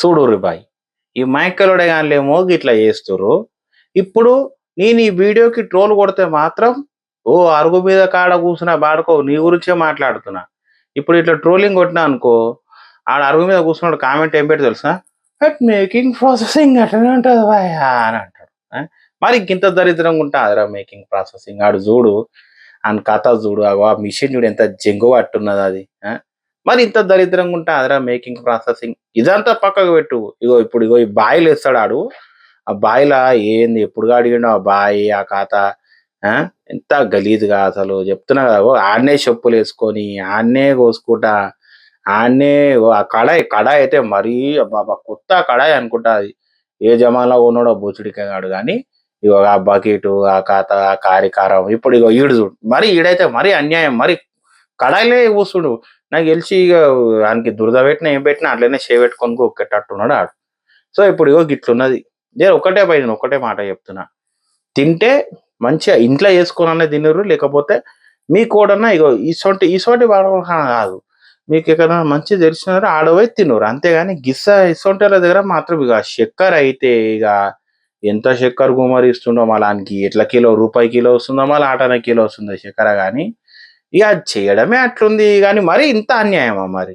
చూడుర్రి బాయ్. ఈ మైక్కలోడే గానిలేమో గిట్లా చేస్తుర్రు. ఇప్పుడు నేను ఈ వీడియోకి ట్రోల్ కొడితే మాత్రం ఓ అరుగు మీద కాడ కూర్చున్నా బాడుకో నీ గురించే మాట్లాడుతున్నా. ఇప్పుడు ఇట్లా ట్రోలింగ్ కొట్టినా అనుకో, ఆడ అరుగు మీద కూర్చున్నాడు కామెంట్ ఏం పెట్టి తెలుసా? మేకింగ్ ప్రాసెసింగ్ అట్లనే ఉంటుంది భయ్యా అని అంటాడు. మరి ఇంత దరిద్రంగా ఉంటుందిరా మేకింగ్ ప్రాసెసింగ్. ఆడు చూడు అని కథ చూడు, ఆ మిషన్ చూడు ఎంత జంగు పట్టున్నది అది. మరి ఇంత దరిద్రంగా ఉంటుందిరా మేకింగ్ ప్రాసెసింగ్. ఇదంతా పక్కకు పెట్టు. ఇగో ఈ బాయిలు వేస్తాడు ఆడు. ఆ బాయిలా ఏంది ఎప్పుడు అడిగిండు ఆ బాయి ఆ కథ. ఎంత గలీజ్గా అసలు చెప్తున్నా కదా. ఆడనే చెప్పులు వేసుకొని ఆడనే కోసుకుంటా ఆడనే ఆ కడాయి అయితే మరీ బాబా కొత్త కడాయి అనుకుంటా. అది ఏ జమాలో ఉన్నాడో బూచుడికాడు కానీ ఇగో ఆ బకెట్ ఆ కాత ఆ కారం ఇప్పుడు ఇగో ఈడు చూడు మరి ఈడైతే మరీ అన్యాయం. మరి కడాయిలే కూర్చుడు. నాకు తెలిసి ఇక ఆయనకి దురద పెట్టినా ఏం పెట్టినా అట్లనే చేపెట్టుకొని ఒక్కేటట్టున్నాడు ఆడు. సో ఇప్పుడు ఇగో గిట్లున్నది. నేను ఒకటే మాట చెప్తున్నా. తింటే మంచిగా ఇంట్లో చేసుకొని తినరు. లేకపోతే మీ కూడన్నా ఇగో ఇసోటి వాడడం కాదు. మీకు ఎక్కడైనా మంచి తెలిసినారో ఆడపోయి తినరు. అంతేగాని ఇసొంటోళ్ళ దగ్గర మాత్రం ఇక చక్కెర అయితే ఇక ఎంత చక్కెర గుమరిస్తుండో మళ్ళీ ఎట్లా రూపాయి కిలో వస్తుందో మళ్ళీ ఆటన కిలో వస్తుందో చక్కెర. కానీ ఇక చేయడమే అట్లుంది. కానీ మరి ఇంత అన్యాయమా మరి?